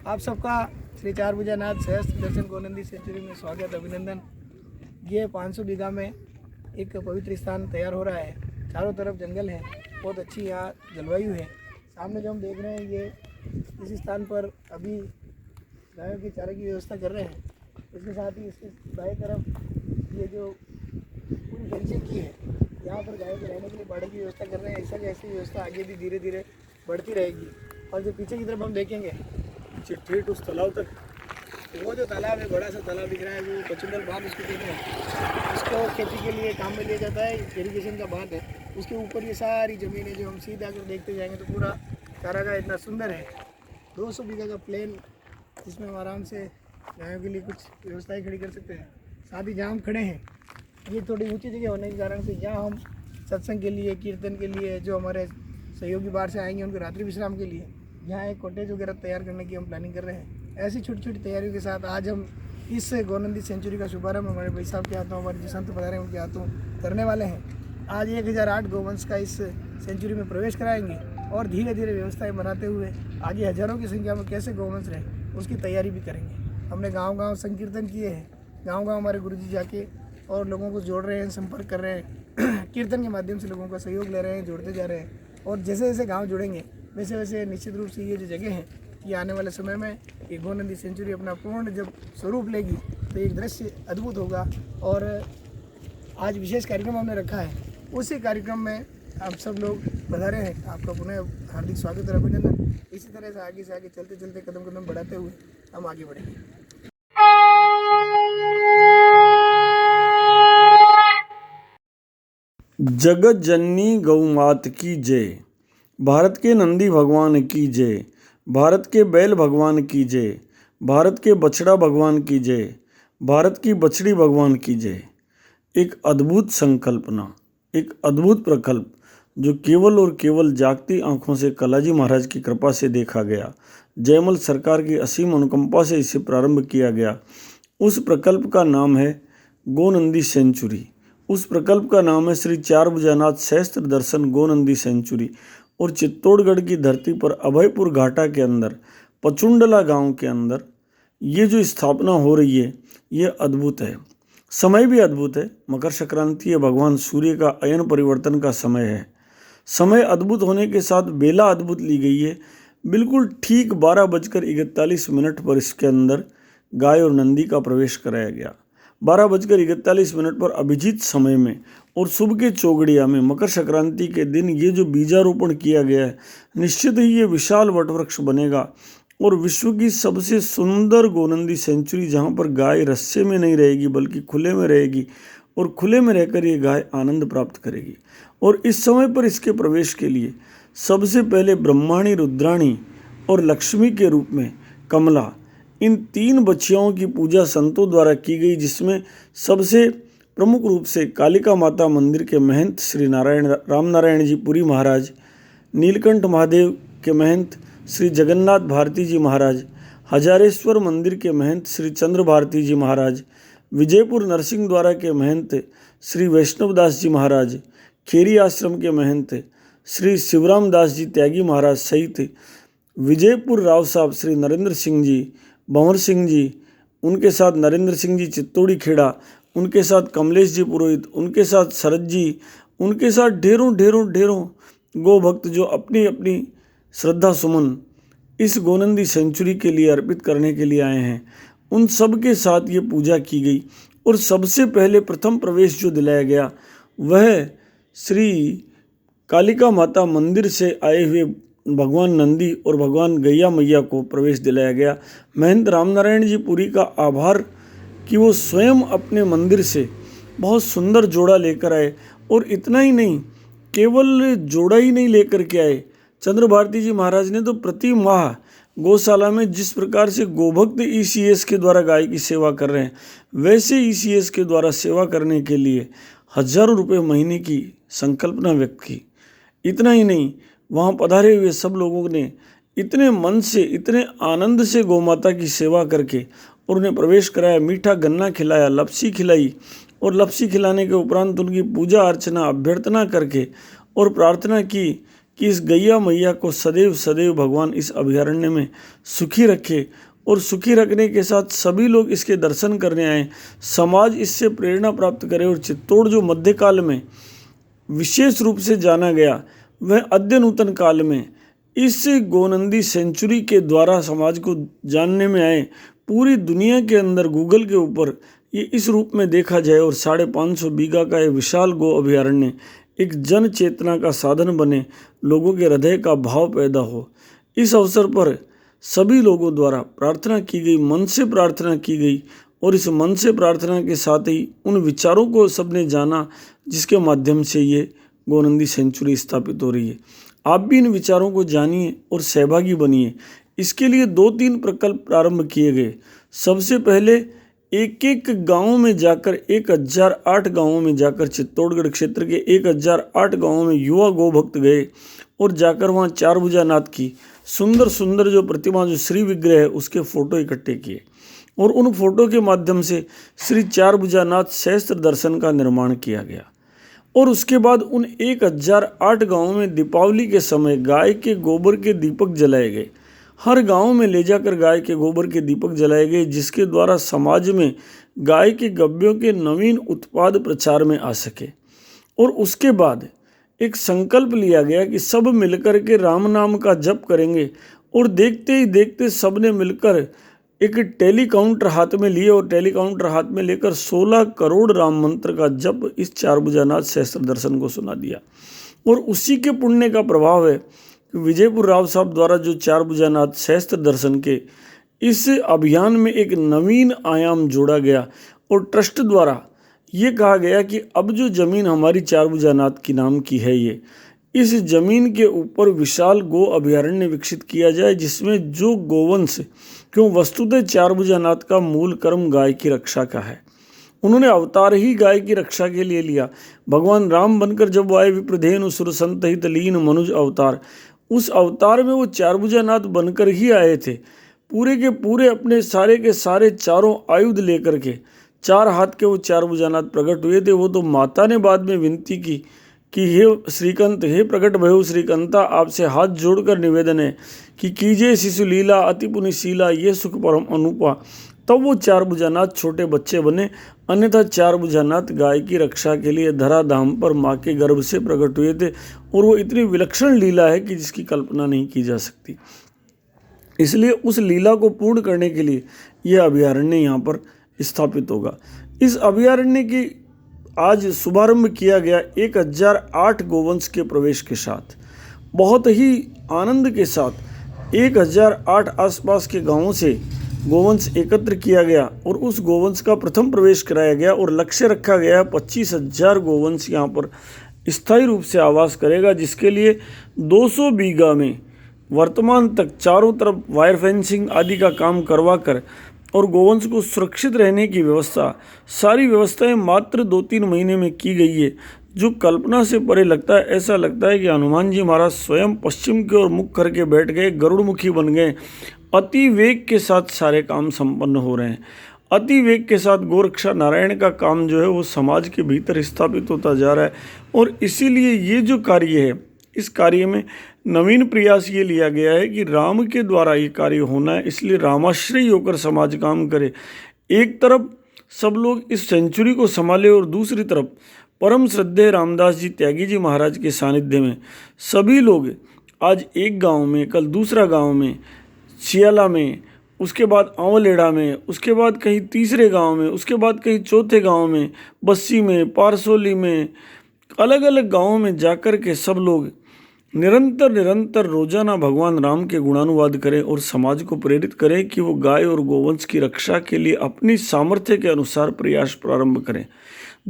आप सबका श्री चार भुजानाथ सहस्त्र दर्शन गोनंदी सेंचुरी में स्वागत अभिनंदन। ये 500 बीघा में एक पवित्र स्थान तैयार हो रहा है। चारों तरफ जंगल है, बहुत अच्छी यहाँ जलवायु है। सामने जो हम देख रहे हैं ये इस स्थान पर अभी गायों के चारे की व्यवस्था कर रहे हैं। इसके साथ ही इसके दाएं तरफ ये जो पूरी फेंसिंग की है, यहाँ पर गायों के रहने के लिए बाड़े की व्यवस्था कर रहे हैं। ऐसा ऐसी व्यवस्था आगे भी धीरे धीरे बढ़ती रहेगी। और जो पीछे की तरफ हम देखेंगे ठेठ उस तालाब तक, वो जो तालाब है, बड़ा सा तालाब दिख रहा है, वो पचुंडल बांध उसको कहते हैं। उसको खेती के लिए काम में लिया जाता है, इरीगेशन का बांध है। उसके ऊपर ये सारी ज़मीन है, जो हम सीधा अगर देखते जाएंगे तो पूरा चारागाह इतना सुंदर है। 200 बीघा का प्लेन, जिसमें हम आराम से गायों के लिए कुछ व्यवस्थाएँ खड़ी कर सकते हैं। साथ ही जहाँ हम खड़े हैं ये थोड़ी ऊँची जगह होने के कारण से यहाँ हम सत्संग के लिए, कीर्तन के लिए, जो हमारे सहयोगी बाहर से आएंगे उनके रात्रि विश्राम के लिए यहाँ एक कॉटेज वगैरह तैयार करने की हम प्लानिंग कर रहे हैं। ऐसी छोटी छोटी तैयारियों के साथ आज हम इस गोनंदी सेंचुरी का शुभारंभ हमारे भाई साहब के हाथों, हमारे जो संत पधारे हैं उनके हाथों करने वाले हैं। आज 1008 गोवंश का इस सेंचुरी में प्रवेश कराएंगे और धीरे धीरे व्यवस्थाएं बनाते हुए आगे हज़ारों की संख्या में कैसे गोवंश रहे उसकी तैयारी भी करेंगे। हमने गाँव-गाँव संकीर्तन किए हैं, गाँव-गाँव हमारे गुरुजी जाके और लोगों को जोड़ रहे हैं, संपर्क कर रहे हैं, कीर्तन के माध्यम से लोगों का सहयोग ले रहे हैं, जोड़ते जा रहे हैं। और जैसे जैसे गाँव जुड़ेंगे वैसे वैसे निश्चित रूप से ये जो जगह है ये आने वाले समय में ये गोनंदी सेंचुरी अपना पूर्ण जब स्वरूप लेगी तो एक दृश्य अद्भुत होगा। और आज विशेष कार्यक्रम हमने रखा है, उसी कार्यक्रम में आप सब लोग पधारे हैं। आपका पुनः हार्दिक स्वागत और अभिनंदन। इसी तरह से आगे चलते चलते कदम कदम बढ़ाते हुए हम आगे बढ़ेंगे। जगत जननी गौ मात की जय। भारत के नंदी भगवान की जय। भारत के बैल भगवान की जय। भारत के बछड़ा भगवान की जय। भारत की बछड़ी भगवान की जय। एक अद्भुत संकल्पना, एक अद्भुत प्रकल्प जो केवल और केवल जागती आंखों से कलाजी महाराज की कृपा से देखा गया। जयमल सरकार की असीम अनुकंपा से इसे प्रारंभ किया गया। उस प्रकल्प का नाम है गोनंदी सेंचुरी। उस प्रकल्प का नाम है श्री चार भुजानाथ सहस्त्र दर्शन गोनंदी सेंचुरी। और चित्तौड़गढ़ की धरती पर अभयपुर घाटा के अंदर पचुंडला गांव के अंदर ये जो स्थापना हो रही है ये अद्भुत है। समय भी अद्भुत है। मकर संक्रांति है, भगवान सूर्य का अयन परिवर्तन का समय है। समय अद्भुत होने के साथ बेला अद्भुत ली गई है। बिल्कुल ठीक 12:41 पर इसके अंदर गाय और नंदी का प्रवेश कराया गया। 12:41 पर अभिजीत समय में और शुभ के चौगड़िया में मकर संक्रांति के दिन ये जो बीजारोपण किया गया है, निश्चित ही ये विशाल वटवृक्ष बनेगा और विश्व की सबसे सुंदर गोनंदी सेंचुरी, जहाँ पर गाय रस्से में नहीं रहेगी बल्कि खुले में रहेगी और खुले में रहकर ये गाय आनंद प्राप्त करेगी। और इस समय पर इसके प्रवेश के लिए सबसे पहले ब्रह्माणी, रुद्राणी और लक्ष्मी के रूप में कमला, इन 3 बच्चियों की पूजा संतों द्वारा की गई, जिसमें सबसे प्रमुख रूप से कालिका माता मंदिर के महंत श्री राम नारायण जी पुरी महाराज, नीलकंठ महादेव के महंत श्री जगन्नाथ भारती जी महाराज, हजारेश्वर मंदिर के महंत श्री चंद्र भारती जी महाराज, विजयपुर नरसिंह द्वारा के महंत श्री वैष्णवदास जी महाराज, खेरी आश्रम के महंत श्री शिवराम दास जी त्यागी महाराज सहित विजयपुर राव साहब श्री नरेंद्र सिंह जी, भंवर सिंह जी, उनके साथ नरेंद्र सिंह जी चित्तौड़ी खेड़ा, उनके साथ कमलेश जी पुरोहित, उनके साथ शरद जी, उनके साथ ढेरों गो भक्त जो अपनी अपनी श्रद्धा सुमन इस गोनंदी सेंचुरी के लिए अर्पित करने के लिए आए हैं, उन सब के साथ ये पूजा की गई। और सबसे पहले प्रथम प्रवेश जो दिलाया गया वह श्री कालिका माता मंदिर से आए हुए भगवान नंदी और भगवान गैया मैया को प्रवेश दिलाया गया। महंत रामनारायण जी पुरी का आभार कि वो स्वयं अपने मंदिर से बहुत सुंदर जोड़ा लेकर आए। और इतना ही नहीं, केवल जोड़ा ही नहीं लेकर के आए, चंद्र भारती जी महाराज ने तो प्रति माह गौशाला में जिस प्रकार से गोभक्त ईसीएस के द्वारा गाय की सेवा कर रहे हैं, वैसे ईसीएस के द्वारा सेवा करने के लिए हजारों रुपये महीने की संकल्पना व्यक्त की। इतना ही नहीं, वहाँ पधारे हुए सब लोगों ने इतने मन से, इतने आनंद से गौ माता की सेवा करके और उन्हें प्रवेश कराया, मीठा गन्ना खिलाया, लपसी खिलाई और लपसी खिलाने के उपरांत उनकी पूजा अर्चना अभ्यर्थना करके और प्रार्थना की कि इस गैया मैया को सदैव सदैव भगवान इस अभयारण्य में सुखी रखे और सुखी रखने के साथ सभी लोग इसके दर्शन करने आए, समाज इससे प्रेरणा प्राप्त करे। और चित्तौड़ जो मध्यकाल में विशेष रूप से जाना गया, वह अद्यनूतन काल में इस गोनंदी सेंचुरी के द्वारा समाज को जानने में आए। पूरी दुनिया के अंदर गूगल के ऊपर ये इस रूप में देखा जाए और 550 बीघा का ये विशाल गो अभयारण्य एक जन चेतना का साधन बने, लोगों के हृदय का भाव पैदा हो। इस अवसर पर सभी लोगों द्वारा प्रार्थना की गई, मन से प्रार्थना की गई और इस मन से प्रार्थना के साथ ही उन विचारों को सबने जाना जिसके माध्यम से ये गोनंदी सेंचुरी स्थापित हो रही है। आप भी इन विचारों को जानिए और सहभागी बनिए। इसके लिए 2-3 प्रकल्प प्रारंभ किए गए। सबसे पहले एक एक गाँव में जाकर 1008 गाँवों में जाकर चित्तौड़गढ़ क्षेत्र के 1008 गाँवों में युवा गौ भक्त गए और जाकर वहाँ चारभुजानाथ की सुंदर सुंदर जो प्रतिमा, जो श्री विग्रह है, उसके फोटो इकट्ठे किए और उन फोटो के माध्यम से श्री चारभुजानाथ सहस्त्र दर्शन का निर्माण किया गया। और उसके बाद उन 1008 गाँवों में दीपावली के समय गाय के गोबर के दीपक जलाए गए। हर गांव में ले जाकर गाय के गोबर के दीपक जलाए गए, जिसके द्वारा समाज में गाय के गब्यों के नवीन उत्पाद प्रचार में आ सके। और उसके बाद एक संकल्प लिया गया कि सब मिलकर के राम नाम का जप करेंगे। और देखते ही देखते सब ने मिलकर एक टेलीकाउंटर हाथ में लिए और टेलीकाउंटर हाथ में लेकर 16 करोड़ राम मंत्र का जप इस चारभुजानाथ सहस्त्र दर्शन को सुना दिया। और उसी के पुण्य का प्रभाव है विजयपुर राव साहब द्वारा जो चारभुजानाथ सहस्त्र दर्शन के इस अभियान में एक नवीन आयाम जोड़ा गया और ट्रस्ट द्वारा ये कहा गया कि अब जो ज़मीन हमारी चारभुजानाथ की नाम की है, ये इस ज़मीन के ऊपर विशाल गो अभयारण्य विकसित किया जाए, जिसमें जो गोवंश, क्यों वस्तुतः चारभुजानाथ का मूल कर्म गाय की रक्षा का है। उन्होंने अवतार ही गाय की रक्षा के लिए लिया। भगवान राम बनकर जब वो आए, विप्रधेनु सुर संत हित लीन मनुज अवतार, उस अवतार में वो चारभुजानाथ बनकर ही आए थे। पूरे के पूरे अपने सारे के सारे चारों आयुध लेकर के 4 हाथ के वो चारभुजानाथ प्रकट हुए थे। वो तो माता ने बाद में विनती की कि हे श्रीकंत, हे प्रकट भयो श्रीकंता, आपसे हाथ जोड़कर निवेदन है कि कीजिए शिशु लीला अति पुनिशीला, ये सुख परम अनुपा। तब वो चारभुजानाथ छोटे बच्चे बने, अन्यथा चारभुजानाथ गाय की रक्षा के लिए धराधाम पर माँ के गर्भ से प्रकट हुए थे। और वो इतनी विलक्षण लीला है कि जिसकी कल्पना नहीं की जा सकती। इसलिए उस लीला को पूर्ण करने के लिए यह अभयारण्य यहाँ पर स्थापित होगा। इस अभयारण्य की आज शुभारंभ किया गया 1008 गोवंश के प्रवेश के साथ, बहुत ही आनंद के साथ 1008 आसपास के गांवों से गोवंश एकत्र किया गया और उस गोवंश का प्रथम प्रवेश कराया गया। और लक्ष्य रखा गया 25,000 गोवंश यहाँ पर स्थायी रूप से आवास करेगा, जिसके लिए 200 बीघा में वर्तमान तक चारों तरफ वायर फेंसिंग आदि का काम करवा कर और गोवंश को सुरक्षित रहने की व्यवस्था, सारी व्यवस्थाएं मात्र 2-3 महीने में की गई है, जो कल्पना से परे लगता है। ऐसा लगता है कि हनुमान जी महाराज स्वयं पश्चिम की ओर मुख करके बैठ गए, गरुड़मुखी बन गए। अति वेग के साथ सारे काम संपन्न हो रहे हैं। अति वेग के साथ गोरक्षा नारायण का काम जो है वो समाज के भीतर स्थापित होता जा रहा है। और इसीलिए ये जो कार्य है, इस कार्य में नवीन प्रयास ये लिया गया है कि राम के द्वारा ये कार्य होना है, इसलिए रामाश्रयी होकर समाज काम करे। एक तरफ सब लोग इस सेंचुरी को संभाले और दूसरी तरफ परम श्रद्धेय रामदास जी त्यागी जी महाराज के सानिध्य में सभी लोग आज एक गांव में, कल दूसरा गांव में, सियाला में, उसके बाद आंवलेड़ा में, उसके बाद कहीं तीसरे गांव में, उसके बाद कहीं चौथे गांव में, बस्सी में, पारसोली में, अलग अलग गांवों में जाकर के सब लोग निरंतर रोजाना भगवान राम के गुणानुवाद करें और समाज को प्रेरित करें कि वो गाय और गोवंश की रक्षा के लिए अपनी सामर्थ्य के अनुसार प्रयास प्रारंभ करें।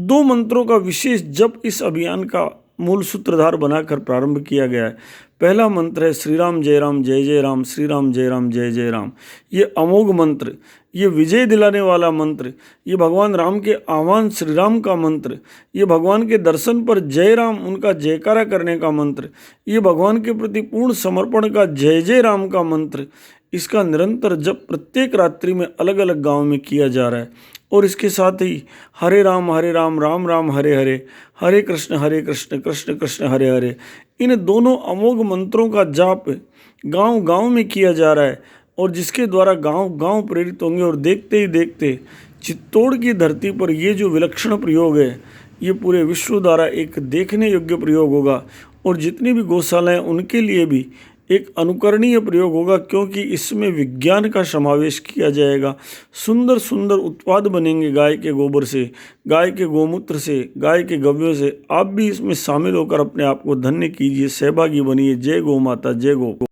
2 मंत्रों का विशेष जप इस अभियान का मूल सूत्रधार बनाकर प्रारंभ किया गया है। पहला मंत्र है श्री राम जय राम, श्री राम जय जय राम। ये अमोघ मंत्र, ये विजय दिलाने वाला मंत्र, ये भगवान राम के आह्वान श्री राम का मंत्र, ये भगवान के दर्शन पर जय राम उनका जयकारा करने का मंत्र, ये भगवान के प्रति पूर्ण समर्पण का जय जय राम का मंत्र, इसका निरंतर जप प्रत्येक रात्रि में अलग अलग गांव में किया जा रहा है। और इसके साथ ही हरे राम राम राम हरे हरे, हरे कृष्ण कृष्ण कृष्ण हरे हरे, इन दोनों अमोघ मंत्रों का जाप गांव-गांव में किया जा रहा है और जिसके द्वारा गांव-गांव प्रेरित होंगे और देखते ही देखते चित्तौड़ की धरती पर ये जो विलक्षण प्रयोग है ये पूरे विश्व द्वारा एक देखने योग्य प्रयोग होगा और जितनी भी गौशालाएं उनके लिए भी एक अनुकरणीय प्रयोग होगा, क्योंकि इसमें विज्ञान का समावेश किया जाएगा। सुंदर सुंदर उत्पाद बनेंगे गाय के गोबर से, गाय के गोमूत्र से, गाय के गव्यों से। आप भी इसमें शामिल होकर अपने आप को धन्य कीजिए, सहभागी बनिए। जय गौ माता, जय गौ।